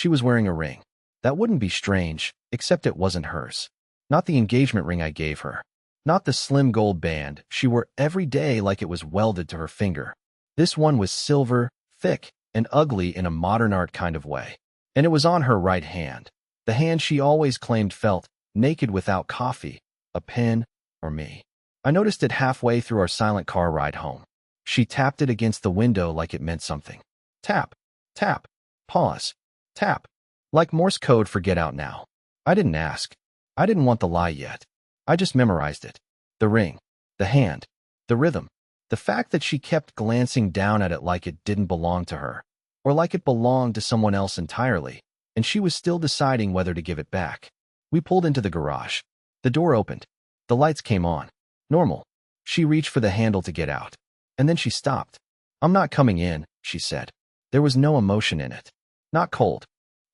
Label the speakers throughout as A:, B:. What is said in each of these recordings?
A: She was wearing a ring. That wouldn't be strange, except it wasn't hers. Not the engagement ring I gave her. Not the slim gold band she wore every day like it was welded to her finger. This one was silver, thick, and ugly in a modern art kind of way. And it was on her right hand. The hand she always claimed felt naked without coffee, a pen, or me. I noticed it halfway through our silent car ride home. She tapped it against the window like it meant something. Tap, tap, pause, tap. Like Morse code for get out now. I didn't ask. I didn't want the lie yet. I just memorized it. The ring, the hand, the rhythm. The fact that she kept glancing down at it like it didn't belong to her, or like it belonged to someone else entirely, and she was still deciding whether to give it back. We pulled into the garage. The door opened. The lights came on. Normal. She reached for the handle to get out. And then she stopped. "I'm not coming in," she said. There was no emotion in it. Not cold.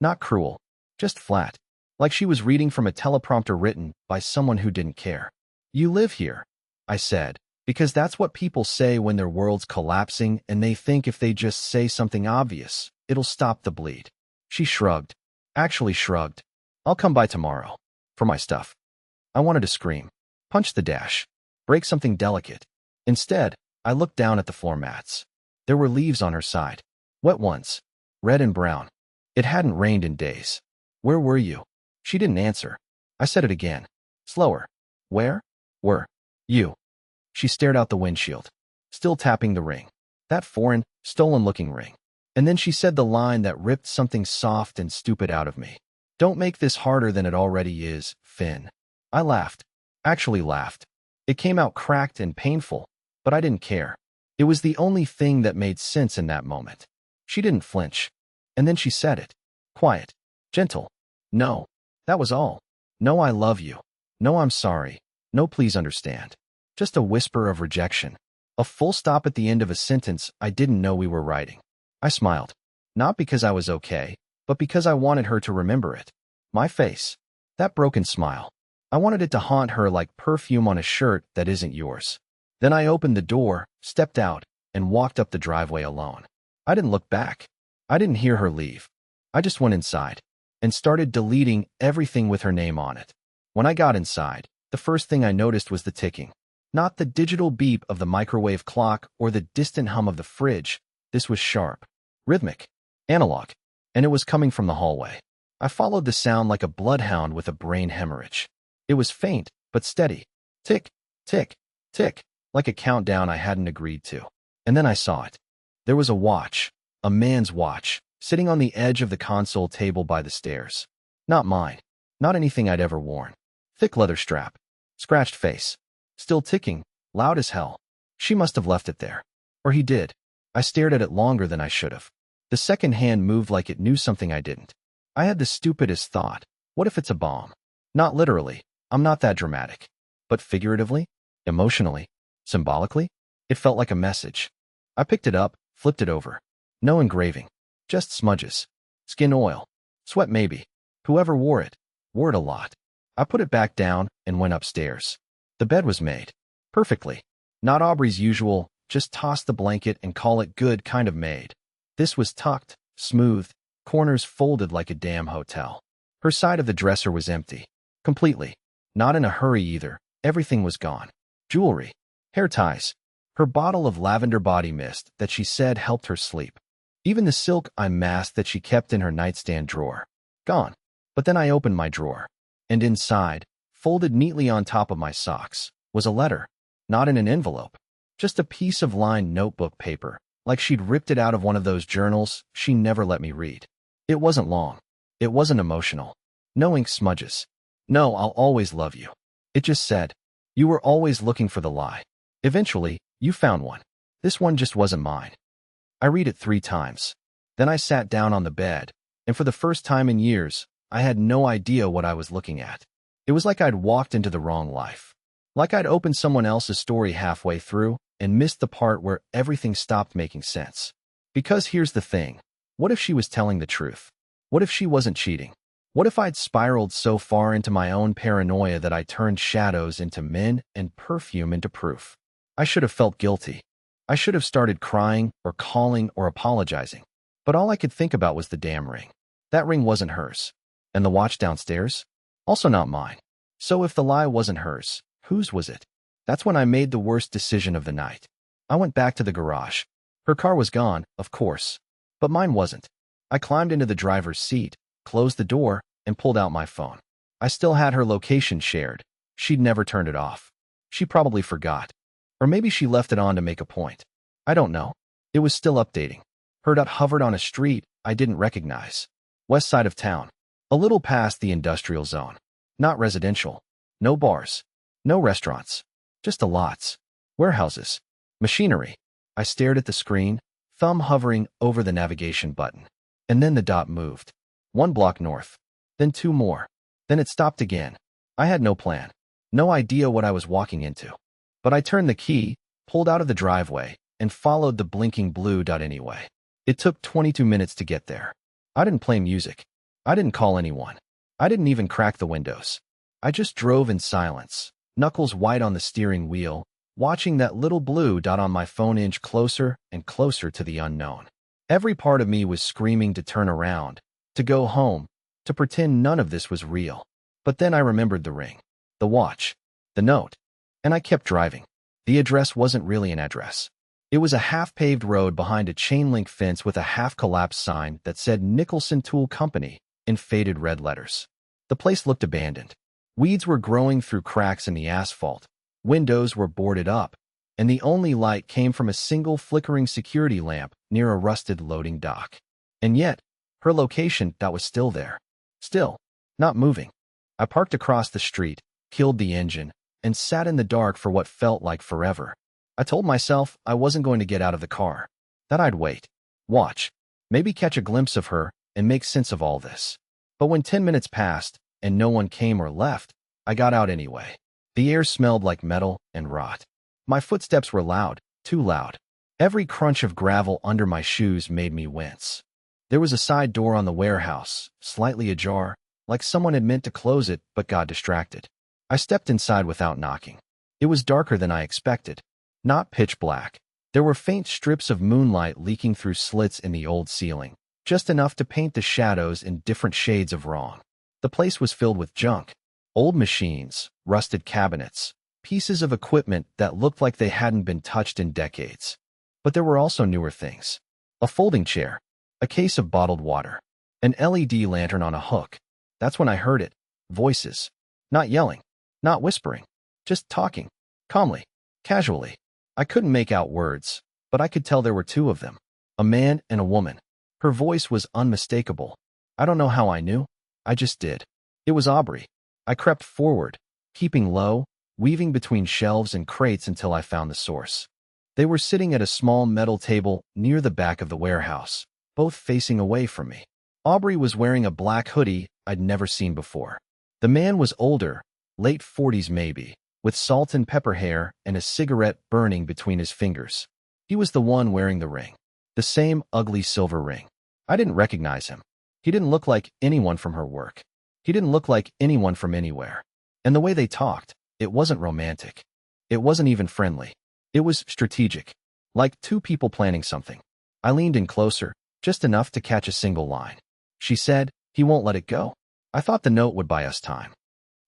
A: Not cruel. Just flat. Like she was reading from a teleprompter written by someone who didn't care. "You live here," I said, because that's what people say when their world's collapsing and they think if they just say something obvious, it'll stop the bleed. She shrugged. Actually shrugged. "I'll come by tomorrow. For my stuff." I wanted to scream. Punch the dash. Break something delicate. Instead, I looked down at the floor mats. There were leaves on her side. Wet ones. Red and brown. It hadn't rained in days. "Where were you?" She didn't answer. I said it again. Slower. "Where were you?" She stared out the windshield, still tapping the ring. That foreign, stolen-looking ring. And then she said the line that ripped something soft and stupid out of me. "Don't make this harder than it already is, Finn." I laughed. Actually laughed. It came out cracked and painful, but I didn't care. It was the only thing that made sense in that moment. She didn't flinch. And then she said it. Quiet. Gentle. "No." That was all. No, "I love you." No, "I'm sorry." No, "Please understand." Just a whisper of rejection. A full stop at the end of a sentence I didn't know we were writing. I smiled. Not because I was okay, but because I wanted her to remember it. My face. That broken smile. I wanted it to haunt her like perfume on a shirt that isn't yours. Then I opened the door, stepped out, and walked up the driveway alone. I didn't look back. I didn't hear her leave. I just went inside and started deleting everything with her name on it. When I got inside, the first thing I noticed was the ticking. Not the digital beep of the microwave clock or the distant hum of the fridge. This was sharp, rhythmic, analog, and it was coming from the hallway. I followed the sound like a bloodhound with a brain hemorrhage. It was faint, but steady. Tick, tick, tick, like a countdown I hadn't agreed to. And then I saw it. There was a watch, a man's watch, sitting on the edge of the console table by the stairs. Not mine. Not anything I'd ever worn. Thick leather strap. Scratched face. Still ticking. Loud as hell. She must have left it there. Or he did. I stared at it longer than I should have. The second hand moved like it knew something I didn't. I had the stupidest thought. What if it's a bomb? Not literally. I'm not that dramatic. But figuratively? Emotionally? Symbolically? It felt like a message. I picked it up, flipped it over. No engraving. Just smudges. Skin oil. Sweat maybe. Whoever wore it a lot. I put it back down and went upstairs. The bed was made. Perfectly. Not Aubrey's usual, just toss the blanket and call it good kind of made. This was tucked, smooth, corners folded like a damn hotel. Her side of the dresser was empty. Completely. Not in a hurry either. Everything was gone. Jewelry. Hair ties. Her bottle of lavender body mist that she said helped her sleep. Even the silk eye mask that she kept in her nightstand drawer. Gone. But then I opened my drawer. And inside, folded neatly on top of my socks, was a letter. Not in an envelope. Just a piece of lined notebook paper, like she'd ripped it out of one of those journals she never let me read. It wasn't long. It wasn't emotional. No ink smudges. No, "I'll always love you." It just said, "You were always looking for the lie. Eventually, you found one. This one just wasn't mine." I read it 3 times. Then I sat down on the bed, and for the first time in years, I had no idea what I was looking at. It was like I'd walked into the wrong life. Like I'd opened someone else's story halfway through and missed the part where everything stopped making sense. Because here's the thing. What if she was telling the truth? What if she wasn't cheating? What if I'd spiraled so far into my own paranoia that I turned shadows into men and perfume into proof? I should have felt guilty. I should have started crying or calling or apologizing. But all I could think about was the damn ring. That ring wasn't hers. And the watch downstairs? Also not mine. So if the lie wasn't hers, whose was it? That's when I made the worst decision of the night. I went back to the garage. Her car was gone, of course. But mine wasn't. I climbed into the driver's seat, closed the door, and pulled out my phone. I still had her location shared. She'd never turned it off. She probably forgot. Or maybe she left it on to make a point. I don't know. It was still updating. Her dot hovered on a street I didn't recognize. West side of town. A little past the industrial zone. Not residential. No bars. No restaurants. Just the lots. Warehouses. Machinery. I stared at the screen, thumb hovering over the navigation button. And then the dot moved. 1 block north. Then 2 more. Then it stopped again. I had no plan. No idea what I was walking into. But I turned the key, pulled out of the driveway, and followed the blinking blue dot anyway. It took 22 minutes to get there. I didn't play music. I didn't call anyone. I didn't even crack the windows. I just drove in silence, knuckles white on the steering wheel, watching that little blue dot on my phone inch closer and closer to the unknown. Every part of me was screaming to turn around, to go home, to pretend none of this was real. But then I remembered the ring, the watch, the note, and I kept driving. The address wasn't really an address. It was a half-paved road behind a chain-link fence with a half-collapsed sign that said Nicholson Tool Company in faded red letters. The place looked abandoned. Weeds were growing through cracks in the asphalt. Windows were boarded up, and the only light came from a single flickering security lamp near a rusted loading dock. And yet, her location, that was still there. Still, not moving. I parked across the street, killed the engine, and sat in the dark for what felt like forever. I told myself I wasn't going to get out of the car, that I'd wait, watch, maybe catch a glimpse of her and make sense of all this. But when 10 minutes passed and no one came or left, I got out anyway. The air smelled like metal and rot. My footsteps were loud, too loud. Every crunch of gravel under my shoes made me wince. There was a side door on the warehouse, slightly ajar, like someone had meant to close it but got distracted. I stepped inside without knocking. It was darker than I expected. Not pitch black. There were faint strips of moonlight leaking through slits in the old ceiling, just enough to paint the shadows in different shades of wrong. The place was filled with junk. Old machines, rusted cabinets, pieces of equipment that looked like they hadn't been touched in decades. But there were also newer things. A folding chair, a case of bottled water, an LED lantern on a hook. That's when I heard it. Voices. Not yelling, not whispering, just talking, calmly, casually. I couldn't make out words, but I could tell there were 2 of them, a man and a woman. Her voice was unmistakable. I don't know how I knew. I just did. It was Aubrey. I crept forward, keeping low, weaving between shelves and crates until I found the source. They were sitting at a small metal table near the back of the warehouse, both facing away from me. Aubrey was wearing a black hoodie I'd never seen before. The man was older, late 40s maybe, with salt and pepper hair and a cigarette burning between his fingers. He was the one wearing the ring. The same ugly silver ring. I didn't recognize him. He didn't look like anyone from her work. He didn't look like anyone from anywhere. And the way they talked, it wasn't romantic. It wasn't even friendly. It was strategic. Like 2 people planning something. I leaned in closer, just enough to catch a single line. She said, "He won't let it go." I thought the note would buy us time.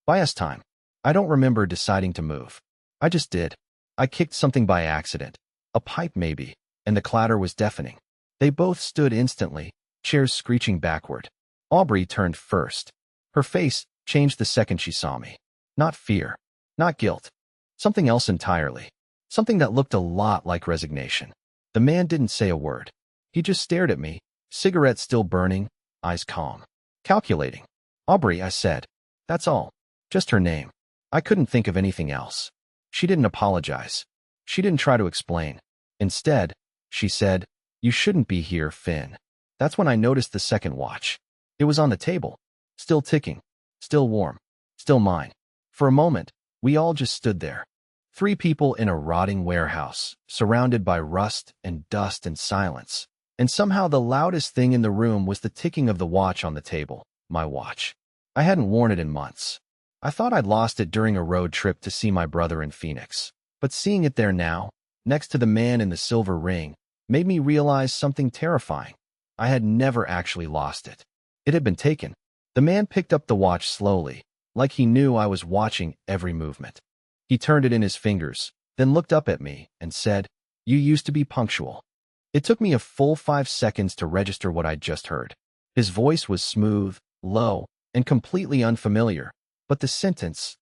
A: Buy us time. I don't remember deciding to move. I just did. I kicked something by accident. A pipe maybe, and the clatter was deafening. They both stood instantly, chairs screeching backward. Aubrey turned first. Her face changed the second she saw me. Not fear. Not guilt. Something else entirely. Something that looked a lot like resignation. The man didn't say a word. He just stared at me, cigarette still burning, eyes calm. Calculating. "Aubrey," I said. That's all. Just her name. I couldn't think of anything else. She didn't apologize. She didn't try to explain. Instead, she said, "You shouldn't be here, Finn." That's when I noticed the second watch. It was on the table. Still ticking. Still warm. Still mine. For a moment, we all just stood there. 3 people in a rotting warehouse, surrounded by rust and dust and silence. And somehow the loudest thing in the room was the ticking of the watch on the table, my watch. I hadn't worn it in months. I thought I'd lost it during a road trip to see my brother in Phoenix. But seeing it there now, next to the man in the silver ring, made me realize something terrifying. I had never actually lost it. It had been taken. The man picked up the watch slowly, like he knew I was watching every movement. He turned it in his fingers, then looked up at me and said, "You used to be punctual." It took me a full 5 seconds to register what I'd just heard. His voice was smooth, low, and completely unfamiliar, but the sentence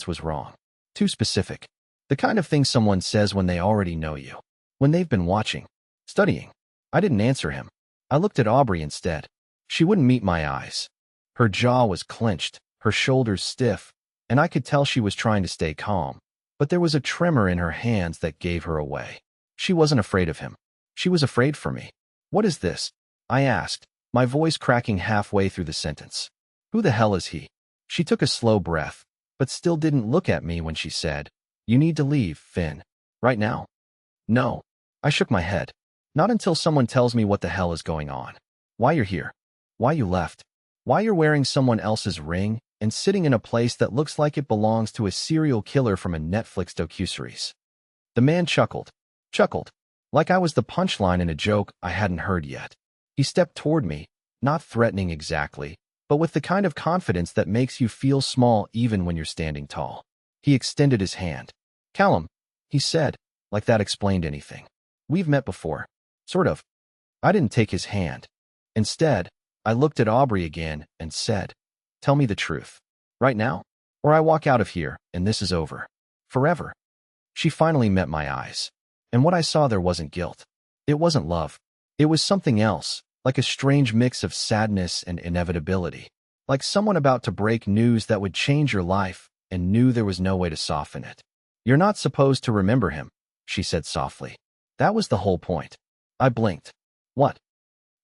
A: was wrong. Too specific. The kind of thing someone says when they already know you. When they've been watching, studying. I didn't answer him. I looked at Aubrey instead. She wouldn't meet my eyes. Her jaw was clenched, her shoulders stiff, and I could tell she was trying to stay calm. But there was a tremor in her hands that gave her away. She wasn't afraid of him. She was afraid for me. "What is this?" I asked, my voice cracking halfway through the sentence. "Who the hell is he?" She took a slow breath, but still didn't look at me when she said, "You need to leave, Finn. Right now." "No." I shook my head. "Not until someone tells me what the hell is going on. Why you're here. Why you left. Why you're wearing someone else's ring and sitting in a place that looks like it belongs to a serial killer from a Netflix docuseries." The man chuckled. Like I was the punchline in a joke I hadn't heard yet. He stepped toward me, not threatening exactly, but with the kind of confidence that makes you feel small even when you're standing tall. He extended his hand. "Callum," he said, like that explained anything. "We've met before." "Sort of." I didn't take his hand. Instead, I looked at Aubrey again and said, "Tell me the truth. Right now? Or I walk out of here and this is over. Forever." She finally met my eyes. And what I saw there wasn't guilt. It wasn't love. It was something else, like a strange mix of sadness and inevitability. Like someone about to break news that would change your life and knew there was no way to soften it. "You're not supposed to remember him," she said softly. That was the whole point. I blinked. "What?"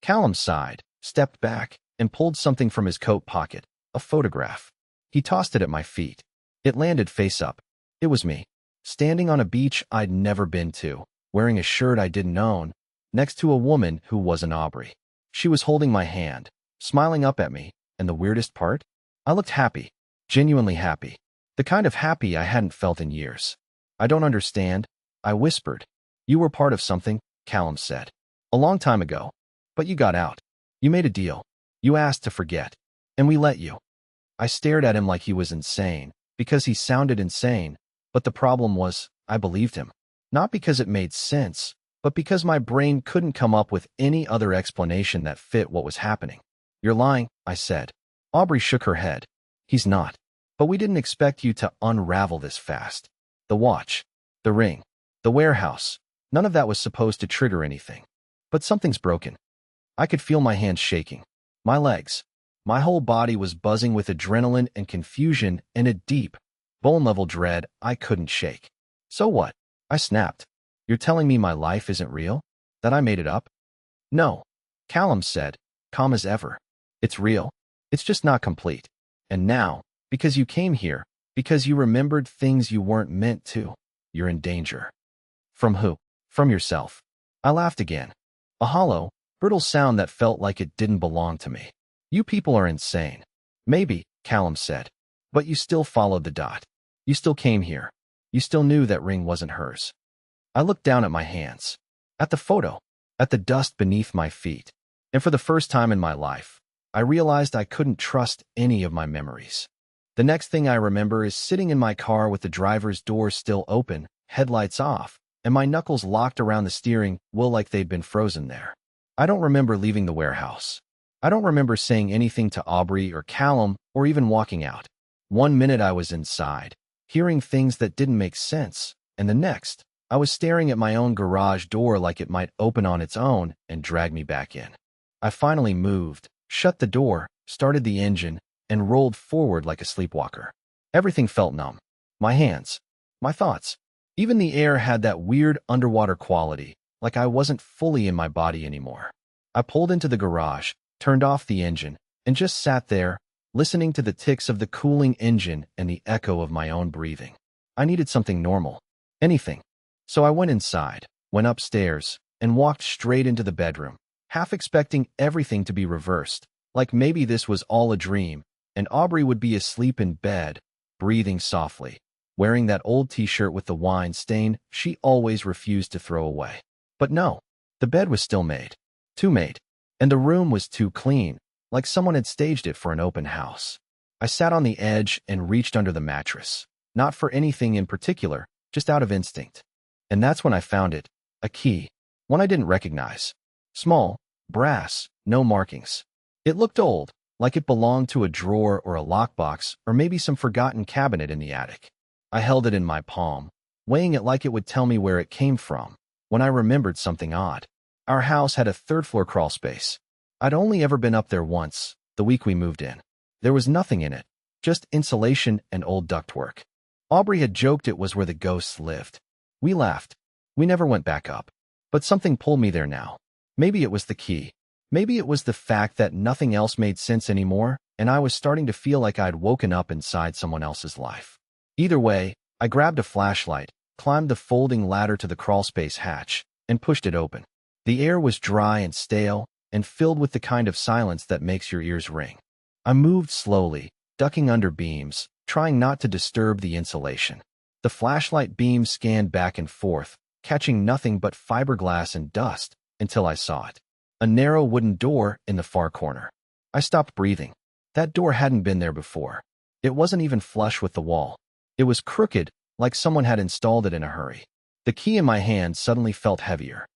A: Callum sighed, stepped back, and pulled something from his coat pocket, a photograph. He tossed it at my feet. It landed face up. It was me, standing on a beach I'd never been to, wearing a shirt I didn't own, next to a woman who wasn't Aubrey. She was holding my hand, smiling up at me, and the weirdest part? I looked happy, genuinely happy. The kind of happy I hadn't felt in years. "I don't understand," I whispered. "You were part of something," Callum said. "A long time ago. But you got out. You made a deal. You asked to forget. And we let you." I stared at him like he was insane, because he sounded insane, but the problem was, I believed him. Not because it made sense, but because my brain couldn't come up with any other explanation that fit what was happening. "You're lying," I said. Aubrey shook her head. "He's not. But we didn't expect you to unravel this fast. The watch, the ring, the warehouse, none of that was supposed to trigger anything. But something's broken." I could feel my hands shaking. My legs. My whole body was buzzing with adrenaline and confusion and a deep, bone-level dread I couldn't shake. "So what?" I snapped. "You're telling me my life isn't real? That I made it up?" "No," Callum said, calm as ever. "It's real. It's just not complete. And now, because you came here, because you remembered things you weren't meant to, you're in danger." "From who?" "From yourself." I laughed again. A hollow, brittle sound that felt like it didn't belong to me. "You people are insane." "Maybe," Callum said. "But you still followed the dot. You still came here. You still knew that ring wasn't hers." I looked down at my hands. At the photo. At the dust beneath my feet. And for the first time in my life, I realized I couldn't trust any of my memories. The next thing I remember is sitting in my car with the driver's door still open, headlights off, and my knuckles locked around the steering wheel like they'd been frozen there. I don't remember leaving the warehouse. I don't remember saying anything to Aubrey or Callum or even walking out. One minute I was inside, hearing things that didn't make sense, and the next, I was staring at my own garage door like it might open on its own and drag me back in. I finally moved, shut the door, started the engine, and rolled forward like a sleepwalker. Everything felt numb. My hands, my thoughts. Even the air had that weird underwater quality, like I wasn't fully in my body anymore. I pulled into the garage, turned off the engine, and just sat there, listening to the ticks of the cooling engine and the echo of my own breathing. I needed something normal. Anything. So I went inside, went upstairs, and walked straight into the bedroom, half expecting everything to be reversed, like maybe this was all a dream, and Aubrey would be asleep in bed, breathing softly, wearing that old t-shirt with the wine stain she always refused to throw away. But no, the bed was still made. Too made. And the room was too clean, like someone had staged it for an open house. I sat on the edge and reached under the mattress, not for anything in particular, just out of instinct. And that's when I found it, a key, one I didn't recognize. Small, brass, no markings. It looked old, like it belonged to a drawer or a lockbox or maybe some forgotten cabinet in the attic. I held it in my palm, weighing it like it would tell me where it came from, when I remembered something odd. Our house had a third-floor crawl space. I'd only ever been up there once, the week we moved in. There was nothing in it, just insulation and old ductwork. Aubrey had joked it was where the ghosts lived. We laughed. We never went back up. But something pulled me there now. Maybe it was the key. Maybe it was the fact that nothing else made sense anymore, and I was starting to feel like I'd woken up inside someone else's life. Either way, I grabbed a flashlight, climbed the folding ladder to the crawlspace hatch, and pushed it open. The air was dry and stale, and filled with the kind of silence that makes your ears ring. I moved slowly, ducking under beams, trying not to disturb the insulation. The flashlight beam scanned back and forth, catching nothing but fiberglass and dust, until I saw it. A narrow wooden door in the far corner. I stopped breathing. That door hadn't been there before. It wasn't even flush with the wall. It was crooked, like someone had installed it in a hurry. The key in my hand suddenly felt heavier.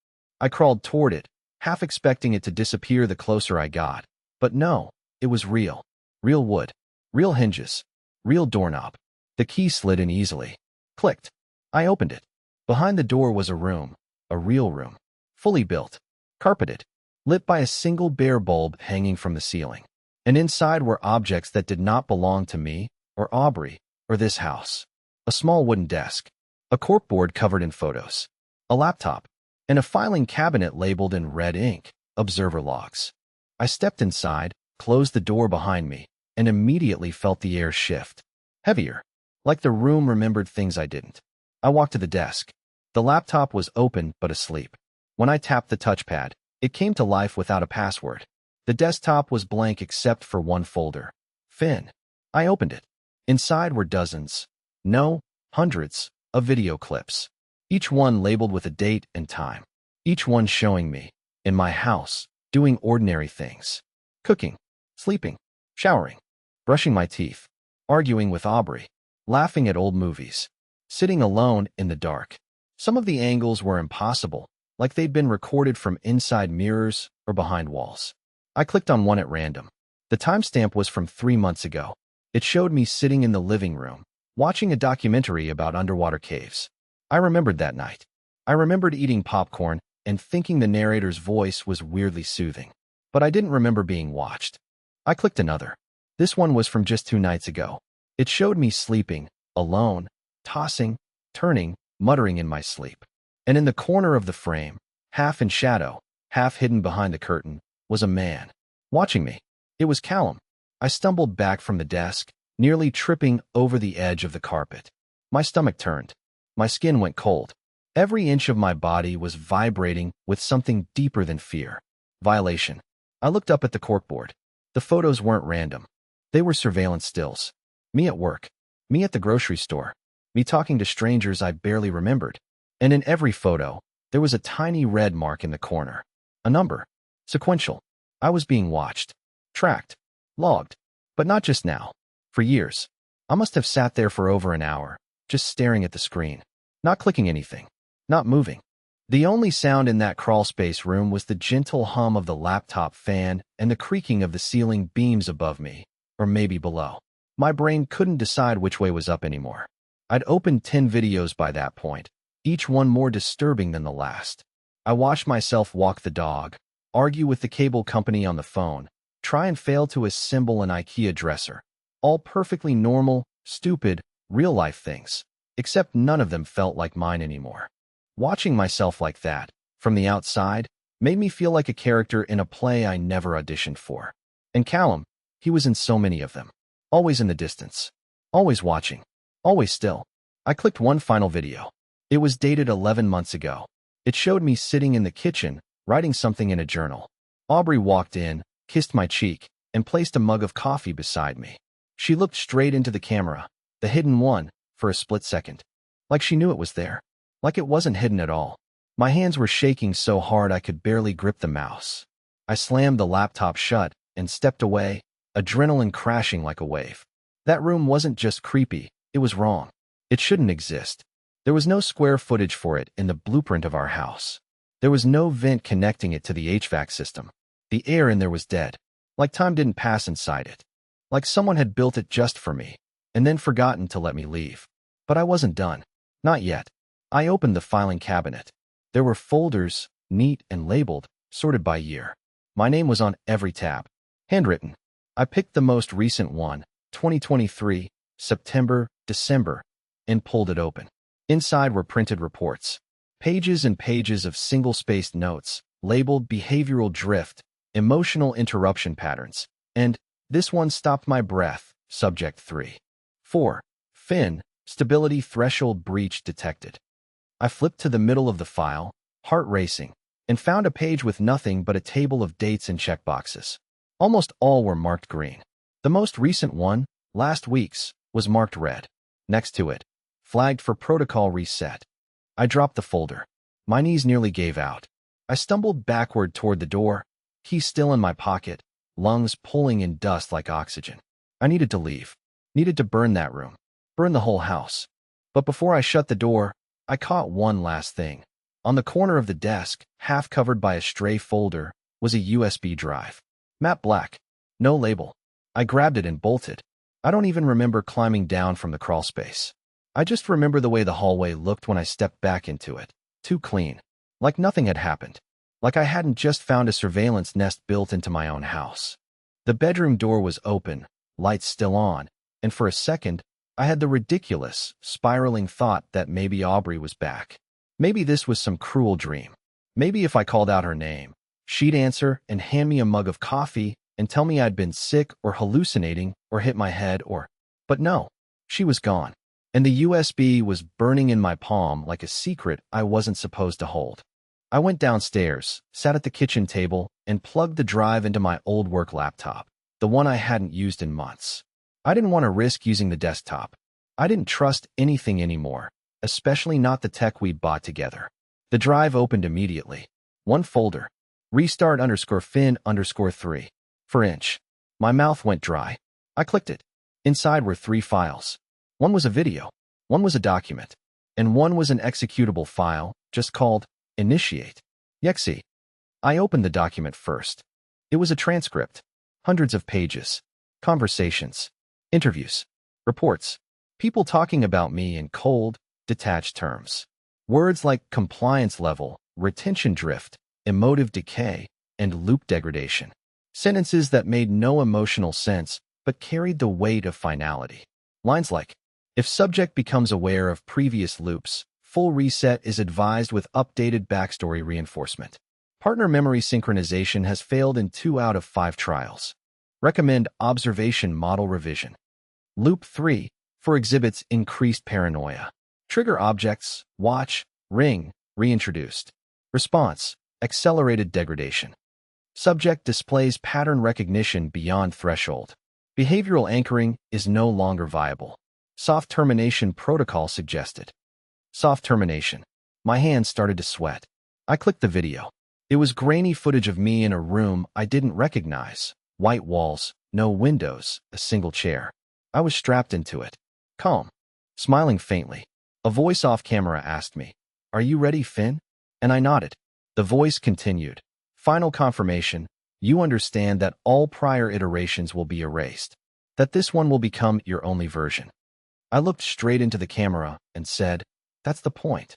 A: I crawled toward it, half expecting it to disappear the closer I got. But no, it was real. Real wood. Real hinges. Real doorknob. The key slid in easily. Clicked. I opened it. Behind the door was a room. A real room. Fully built. Carpeted. Lit by a single bare bulb hanging from the ceiling. And inside were objects that did not belong to me, or Aubrey, or this house. A small wooden desk. A corkboard covered in photos. A laptop. And a filing cabinet labeled in red ink, observer logs. I stepped inside, closed the door behind me, and immediately felt the air shift. Heavier. Like the room remembered things I didn't. I walked to the desk. The laptop was open but asleep. When I tapped the touchpad, it came to life without a password. The desktop was blank except for one folder. Finn. I opened it. Inside were dozens, no, hundreds, of video clips. Each one labeled with a date and time. Each one showing me, in my house, doing ordinary things. Cooking, sleeping, showering, brushing my teeth, arguing with Aubrey, laughing at old movies, sitting alone in the dark. Some of the angles were impossible, like they'd been recorded from inside mirrors or behind walls. I clicked on one at random. The timestamp was from 3 months ago. It showed me sitting in the living room, watching a documentary about underwater caves. I remembered that night. I remembered eating popcorn and thinking the narrator's voice was weirdly soothing. But I didn't remember being watched. I clicked another. This one was from just 2 nights ago. It showed me sleeping, alone, tossing, turning, muttering in my sleep. And in the corner of the frame, half in shadow, half hidden behind the curtain, was a man, watching me. It was Callum. I stumbled back from the desk, nearly tripping over the edge of the carpet. My stomach turned. My skin went cold. Every inch of my body was vibrating with something deeper than fear. Violation. I looked up at the corkboard. The photos weren't random. They were surveillance stills. Me at work. Me at the grocery store. Me talking to strangers I barely remembered. And in every photo, there was a tiny red mark in the corner. A number. Sequential. I was being watched. Tracked. Logged. But not just now. For years. I must have sat there for over an hour, just staring at the screen. Not clicking anything. Not moving. The only sound in that crawlspace room was the gentle hum of the laptop fan and the creaking of the ceiling beams above me, or maybe below. My brain couldn't decide which way was up anymore. I'd opened 10 videos by that point, each one more disturbing than the last. I watched myself walk the dog, argue with the cable company on the phone, try and fail to assemble an IKEA dresser. All perfectly normal, stupid, real-life things, except none of them felt like mine anymore. Watching myself like that, from the outside, made me feel like a character in a play I never auditioned for. And Callum, he was in so many of them. Always in the distance. Always watching. Always still. I clicked one final video. It was dated 11 months ago. It showed me sitting in the kitchen, writing something in a journal. Aubrey walked in, kissed my cheek, and placed a mug of coffee beside me. She looked straight into the camera, the hidden one, for a split second. Like she knew it was there. Like it wasn't hidden at all. My hands were shaking so hard I could barely grip the mouse. I slammed the laptop shut, and stepped away, adrenaline crashing like a wave. That room wasn't just creepy, it was wrong. It shouldn't exist. There was no square footage for it in the blueprint of our house. There was no vent connecting it to the HVAC system. The air in there was dead, like time didn't pass inside it. Like someone had built it just for me, and then forgotten to let me leave. But I wasn't done. Not yet. I opened the filing cabinet. There were folders, neat and labeled, sorted by year. My name was on every tab. Handwritten. I picked the most recent one, 2023, September, December, and pulled it open. Inside were printed reports. Pages and pages of single-spaced notes, labeled behavioral drift, emotional interruption patterns, and this one stopped my breath, subject 3. 4. Fin, stability threshold breach detected. I flipped to the middle of the file, heart racing, and found a page with nothing but a table of dates and checkboxes. Almost all were marked green. The most recent one, last week's, was marked red. Next to it, flagged for protocol reset. I dropped the folder. My knees nearly gave out. I stumbled backward toward the door, key still in my pocket, lungs pulling in dust like oxygen. I needed to leave. Needed to burn that room. Burn the whole house. But before I shut the door, I caught one last thing. On the corner of the desk, half covered by a stray folder, was a USB drive. Matte black. No label. I grabbed it and bolted. I don't even remember climbing down from the crawl space. I just remember the way the hallway looked when I stepped back into it. Too clean. Like nothing had happened. Like I hadn't just found a surveillance nest built into my own house. The bedroom door was open, lights still on, and for a second, I had the ridiculous, spiraling thought that maybe Aubrey was back. Maybe this was some cruel dream. Maybe if I called out her name, she'd answer and hand me a mug of coffee and tell me I'd been sick or hallucinating or hit my head or... But no, she was gone. And the USB was burning in my palm like a secret I wasn't supposed to hold. I went downstairs, sat at the kitchen table, and plugged the drive into my old work laptop, the one I hadn't used in months. I didn't want to risk using the desktop. I didn't trust anything anymore, especially not the tech we'd bought together. The drive opened immediately. One folder. Restart_fin_3. For inch. My mouth went dry. I clicked it. Inside were 3 files. One was a video, one was a document, and one was an executable file, just called Initiate. Yexi. I opened the document first. It was a transcript. Hundreds of pages. Conversations. Interviews. Reports. People talking about me in cold, detached terms. Words like compliance level, retention drift, emotive decay, and loop degradation. Sentences that made no emotional sense but carried the weight of finality. Lines like, if subject becomes aware of previous loops, full reset is advised with updated backstory reinforcement. Partner memory synchronization has failed in 2 out of 5 trials. Recommend observation model revision. Loop 3, for exhibits increased paranoia. Trigger objects, watch, ring, reintroduced. Response, accelerated degradation. Subject displays pattern recognition beyond threshold. Behavioral anchoring is no longer viable. Soft termination protocol suggested. Soft termination. My hands started to sweat. I clicked the video. It was grainy footage of me in a room I didn't recognize. White walls, no windows, a single chair. I was strapped into it. Calm. Smiling faintly. A voice off camera asked me, "Are you ready, Finn?" And I nodded. The voice continued. Final confirmation. You understand that all prior iterations will be erased. That this one will become your only version. I looked straight into the camera and said, "That's the point."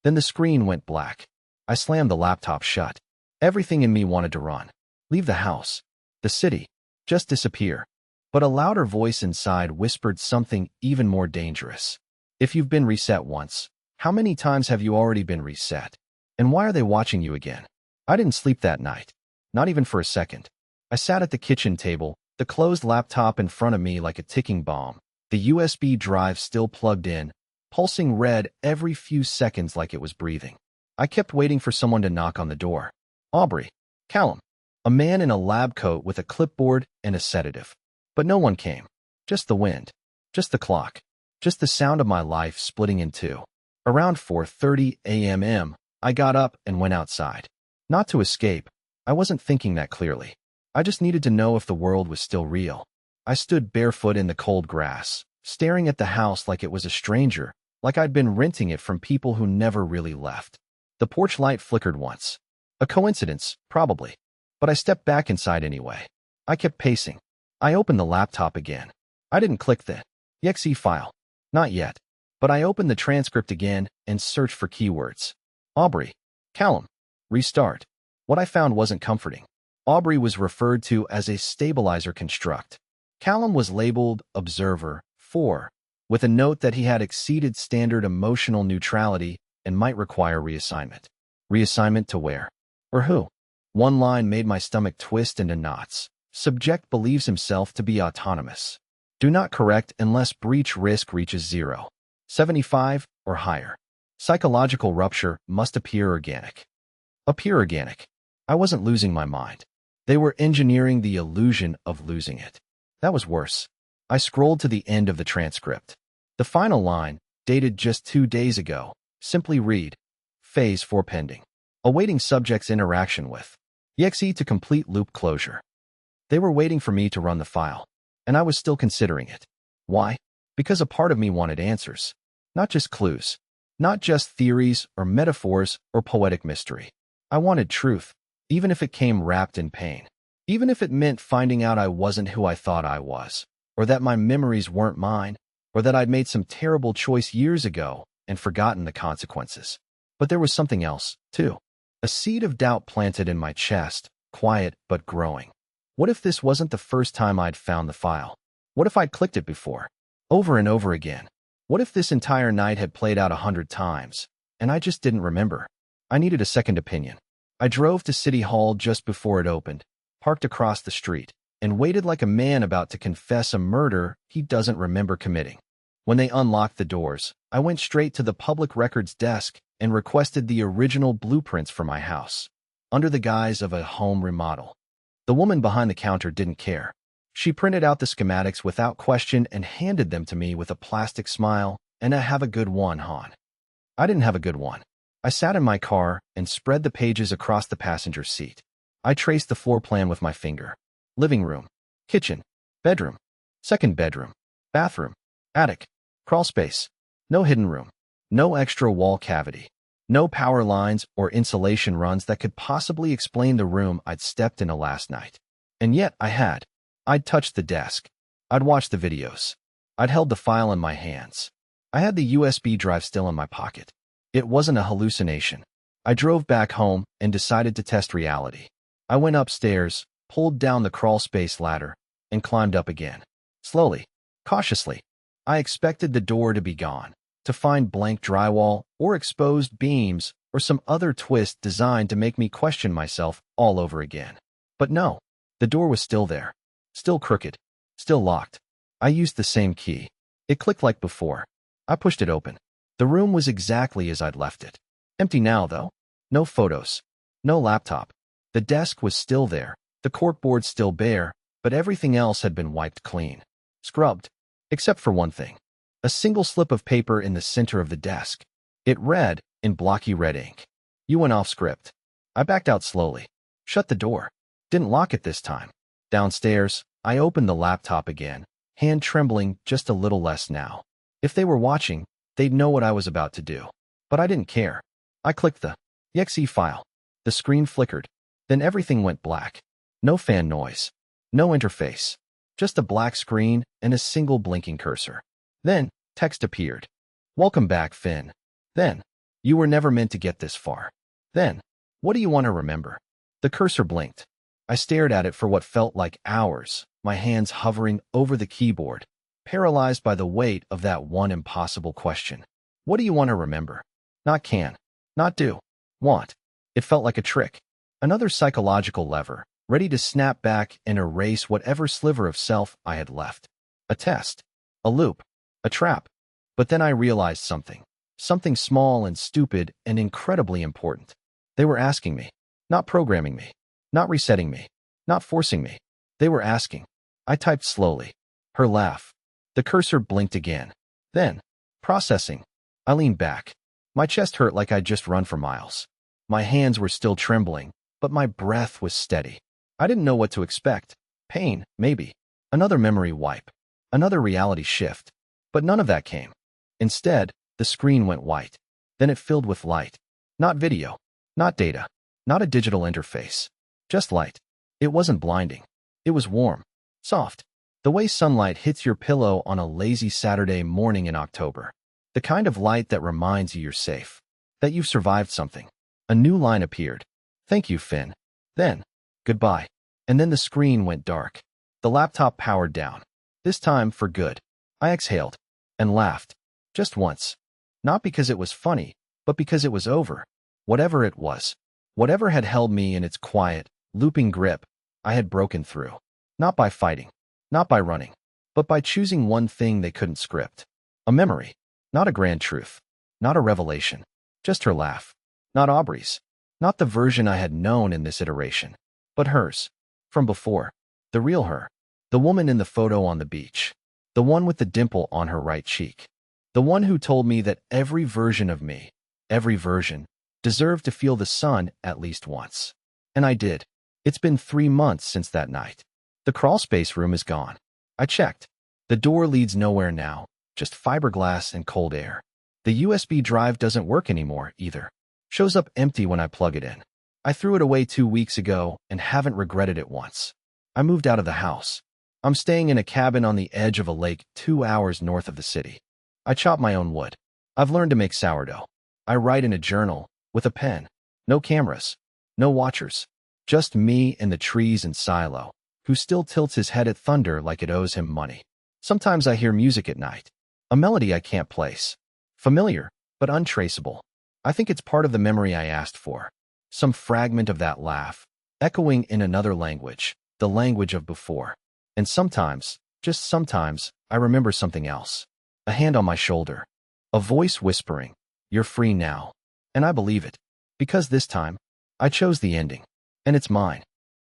A: Then the screen went black. I slammed the laptop shut. Everything in me wanted to run. Leave the house. The city. Just disappear. But a louder voice inside whispered something even more dangerous. If you've been reset once, how many times have you already been reset? And why are they watching you again? I didn't sleep that night. Not even for a second. I sat at the kitchen table, the closed laptop in front of me like a ticking bomb, the USB drive still plugged in, pulsing red every few seconds like it was breathing. I kept waiting for someone to knock on the door. Aubrey. Callum. A man in a lab coat with a clipboard and a sedative. But no one came. Just the wind. Just the clock. Just the sound of my life splitting in two. Around 4:30 a.m. I got up and went outside. Not to escape. I wasn't thinking that clearly. I just needed to know if the world was still real. I stood barefoot in the cold grass, staring at the house like it was a stranger, like I'd been renting it from people who never really left. The porch light flickered once. A coincidence, probably. But I stepped back inside anyway. I kept pacing. I opened the laptop again. I didn't click the exe file. Not yet. But I opened the transcript again and searched for keywords. Aubrey. Callum. Restart. What I found wasn't comforting. Aubrey was referred to as a stabilizer construct. Callum was labeled Observer 4, with a note that he had exceeded standard emotional neutrality and might require reassignment. Reassignment to where? Or who? One line made my stomach twist into knots. Subject believes himself to be autonomous. Do not correct unless breach risk reaches 0. 75 or higher. Psychological rupture must appear organic. Appear organic. I wasn't losing my mind. They were engineering the illusion of losing it. That was worse. I scrolled to the end of the transcript. The final line, dated just 2 days ago, simply read, Phase 4 pending. Awaiting subject's interaction with. exe to complete loop closure. They were waiting for me to run the file, and I was still considering it. Why? Because a part of me wanted answers. Not just clues. Not just theories or metaphors or poetic mystery. I wanted truth, even if it came wrapped in pain. Even if it meant finding out I wasn't who I thought I was, or that my memories weren't mine, or that I'd made some terrible choice years ago and forgotten the consequences. But there was something else, too. A seed of doubt planted in my chest, quiet but growing. What if this wasn't the first time I'd found the file? What if I'd clicked it before? Over and over again? What if this entire night had played out 100 times, and I just didn't remember? I needed a second opinion. I drove to City Hall just before it opened, parked across the street, and waited like a man about to confess a murder he doesn't remember committing. When they unlocked the doors, I went straight to the public records desk and requested the original blueprints for my house, under the guise of a home remodel. The woman behind the counter didn't care. She printed out the schematics without question and handed them to me with a plastic smile and a "have a good one, hon." I didn't have a good one. I sat in my car and spread the pages across the passenger seat. I traced the floor plan with my finger. Living room, kitchen, bedroom, second bedroom, bathroom, attic, crawl space. No hidden room. No extra wall cavity. No power lines or insulation runs that could possibly explain the room I'd stepped into last night. And yet I had. I'd touched the desk. I'd watched the videos. I'd held the file in my hands. I had the USB drive still in my pocket. It wasn't a hallucination. I drove back home and decided to test reality. I went upstairs, pulled down the crawl space ladder, and climbed up again. Slowly, cautiously. I expected the door to be gone, to find blank drywall or exposed beams or some other twist designed to make me question myself all over again. But no, the door was still there. Still crooked. Still locked. I used the same key. It clicked like before. I pushed it open. The room was exactly as I'd left it. Empty now, though. No photos. No laptop. The desk was still there. The corkboard still bare, but everything else had been wiped clean. Scrubbed. Except for one thing. A single slip of paper in the center of the desk. It read, in blocky red ink, "You went off script." I backed out slowly. Shut the door. Didn't lock it this time. Downstairs, I opened the laptop again, hand trembling just a little less now. If they were watching, they'd know what I was about to do. But I didn't care. I clicked the exe file. The screen flickered. Then everything went black. No fan noise. No interface. Just a black screen and a single blinking cursor. Then, text appeared. "Welcome back, Finn." Then, "You were never meant to get this far." Then, "What do you want to remember?" The cursor blinked. I stared at it for what felt like hours, my hands hovering over the keyboard, paralyzed by the weight of that one impossible question. What do you want to remember? Not can. Not do. Want. It felt like a trick. Another psychological lever, ready to snap back and erase whatever sliver of self I had left. A test. A loop. A trap. But then I realized something. Something small and stupid and incredibly important. They were asking me. Not programming me. Not resetting me. Not forcing me. They were asking. I typed slowly. Her laugh. The cursor blinked again. Then, processing. I leaned back. My chest hurt like I'd just run for miles. My hands were still trembling, but my breath was steady. I didn't know what to expect. Pain, maybe. Another memory wipe. Another reality shift. But none of that came. Instead, the screen went white. Then it filled with light. Not video. Not data. Not a digital interface. Just light. It wasn't blinding. It was warm. Soft. The way sunlight hits your pillow on a lazy Saturday morning in October. The kind of light that reminds you you're safe. That you've survived something. A new line appeared. Thank you, Finn. Then, goodbye. And then the screen went dark. The laptop powered down. This time for good. I exhaled. And laughed. Just once. Not because it was funny, but because it was over. Whatever it was. Whatever had held me in its quiet, looping grip, I had broken through. Not by fighting. Not by running. But by choosing one thing they couldn't script. A memory. Not a grand truth. Not a revelation. Just her laugh. Not Aubrey's. Not the version I had known in this iteration. But hers. From before. The real her. The woman in the photo on the beach. The one with the dimple on her right cheek. The one who told me that every version of me, every version, deserved to feel the sun at least once. And I did. It's been 3 months since that night. The crawlspace room is gone. I checked. The door leads nowhere now, just fiberglass and cold air. The USB drive doesn't work anymore, either. Shows up empty when I plug it in. I threw it away 2 weeks ago and haven't regretted it once. I moved out of the house. I'm staying in a cabin on the edge of a lake 2 hours north of the city. I chop my own wood. I've learned to make sourdough. I write in a journal, with a pen. No cameras. No watchers. Just me and the trees and Silo, who still tilts his head at thunder like it owes him money. Sometimes I hear music at night. A melody I can't place. Familiar, but untraceable. I think it's part of the memory I asked for. Some fragment of that laugh, echoing in another language, the language of before. And sometimes, just sometimes, I remember something else. A hand on my shoulder. A voice whispering, "You're free now." And I believe it. Because this time, I chose the ending. And it's mine.